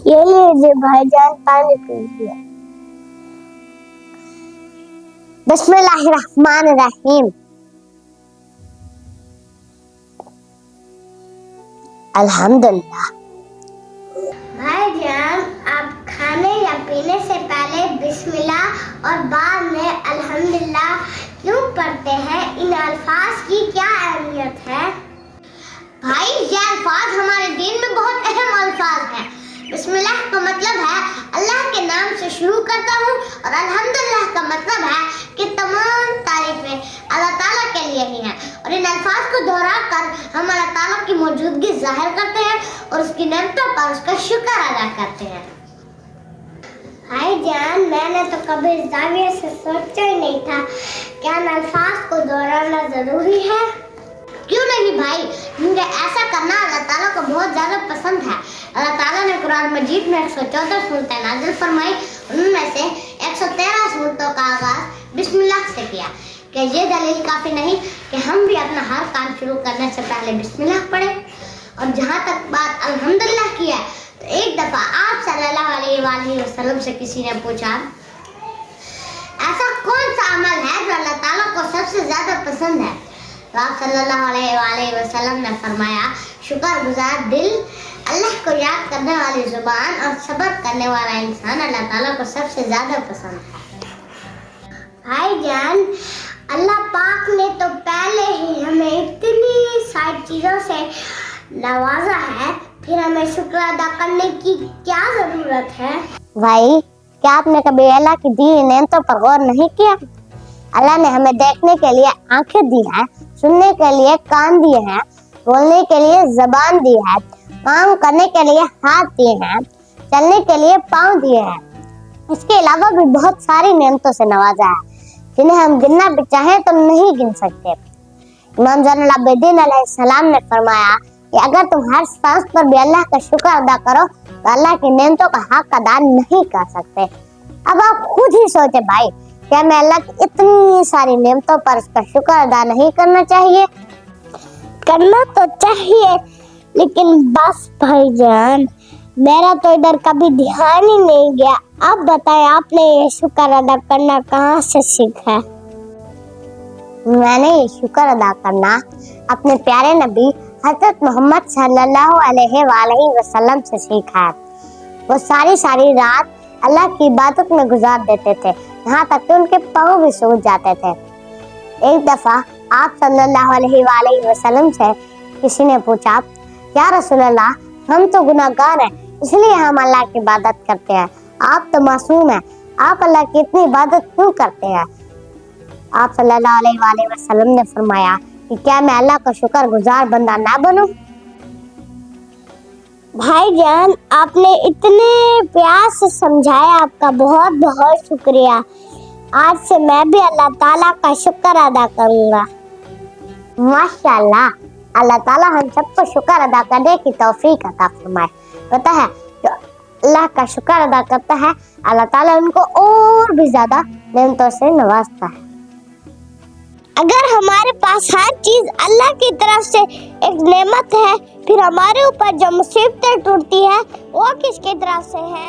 ये लीजिए भाईजान, पानी पीजिए। बिस्मिल्लाहिर्रहमानिर्रहीम। अल्हम्दुलिल्लाह। भाईजान, आप खाने या पीने से पहले बिस्मिल्लाह और बाद में अल्हम्दुलिल्लाह क्यों पढ़ते हैं? इन अल्फाज की क्या अहमियत है? भाई, ये अल्फाज हमारे दीन में बहुत अहम अल्फाज हैं। बिस्मिल्लाह का मतलब है अल्लाह के नाम से शुरू करता हूँ और अल्हम्दुलिल्लाह का मतलब है कि तमाम तारीफें अल्लाह ताला के लिए ही हैं। और इन अल्फाज को दोहरा कर हम अल्लाह ताला की मौजूदगी जाहिर करते हैं और उसकी नेमतों पर उसका शुक्र अदा करते हैं। भाईजान, मैंने तो कभी इस जाविये से सोचा ही नहीं था कि इन अल्फाज को दोहराना जरूरी है। क्यों नहीं भाई, क्योंकि ऐसा करना अल्लाह ताला को बहुत ज़्यादा पसंद है। अल्लाह ताला ने कुरान मजीद में 114 सूरतें नाज़िल फरमाई, उनमें से 113 सूरतों का आगाज़ बिस्मिल्लाह से किया। क्या ये दलील काफ़ी नहीं कि हम भी अपना हर काम शुरू करने से पहले बिस्मिल्लाह पढ़ें? और जहाँ तक बात अल्हम्दुलिल्लाह की है, तो एक दफ़ा आप सल्लल्लाहु अलैहि वसल्लम से किसी ने पूछा, ऐसा कौन सा अमल है जो अल्लाह ताला को सबसे ज़्यादा पसंद है? तो आप सल्लल्लाहु अलैहि वसल्लम ने फरमाया, शुक्रगुजार दिल, अल्लाह को याद करने वाली जुबान और सब्र करने वाला इंसान अल्लाह ताला को सबसे ज़्यादा पसंद है। भाईजान, अल्लाह पाक ने तो पहले ही हमें इतनी सारी चीज़ों से नवाजा है, फिर हमें शुक्र अदा करने की क्या ज़रूरत है? भाई, क्या आपने कभी अल्लाह की दी नेमतों पर गौर नहीं किया? अल्लाह ने हमें देखने के लिए आंखें दी हैं, सुनने के लिए कान दिए हैं, बोलने के लिए जबान दी है, काम करने के लिए हाथ दिए हैं, चलने के लिए पाँव दिए हैं। इसके अलावा भी बहुत सारी नेमतों से नवाजा है, जिन्हें हम गिनना भी चाहें तो नहीं गिन सकते। इमाम ज़ैनुल आबिदीन अलैहिस्सलाम ने फरमाया कि अगर तुम हर सांस पर भी अल्लाह का शुक्र अदा करो तो अल्लाह की नेमतों का हक अदा नहीं कर सकते। अब आप खुद ही सोचे भाई, क्या मैं अल्लाह की इतनी सारी नेमतों पर उसका शुक्र अदा नहीं करना चाहिए? करना तो चाहिए, लेकिन बस भाईजान, मेरा तो इधर कभी ध्यान ही नहीं गया। आप बताएं, आपने ये शुक्र अदा करना कहाँ से सीखा? मैंने ये शुक्र अदा करना अपने प्यारे नबी हज़रत मोहम्मद सल्लल्लाहु अलैहि वसल्लम से सीखा है। वो सारी रात अल्लाह की इबादत में गुजार देते थे, यहाँ तक कि उनके पाँव भी सूज जाते थे। एक दफ़ा आप सल्लल्लाहु अलैहि वसल्लम से किसी ने पूछा, या रसूल अल्लाह, हम तो गुनाहगार हैं, इसलिए हम अल्लाह की इबादत करते हैं। आप तो मासूम हैं, आप अल्लाह की इतनी इबादत क्यों करते हैं? आप सल्लल्लाहु अलैहि वसल्लम ने फरमाया कि क्या मैं अल्लाह का शुक्रगुजार बंदा ना बनूं? भाईजान, आपने इतने प्यार से समझाया, आपका बहुत बहुत शुक्रिया। आज से मैं भी अल्लाह ताला का शुक्र अदा करूंगा। माशाअल्लाह, अल्लाह ताला हम सबको शुक्र अदा करने की तौफीक अता फरमाए। पता है, जो अल्लाह का शुक्र अदा करता है, अल्लाह ताला उनको और भी ज्यादा नेमतों से नवाजता है। अगर हमारे पास हर चीज अल्लाह की तरफ से एक नेमत है, फिर हमारे ऊपर जो मुसीबतें टूटती है वो किसकी तरफ से है?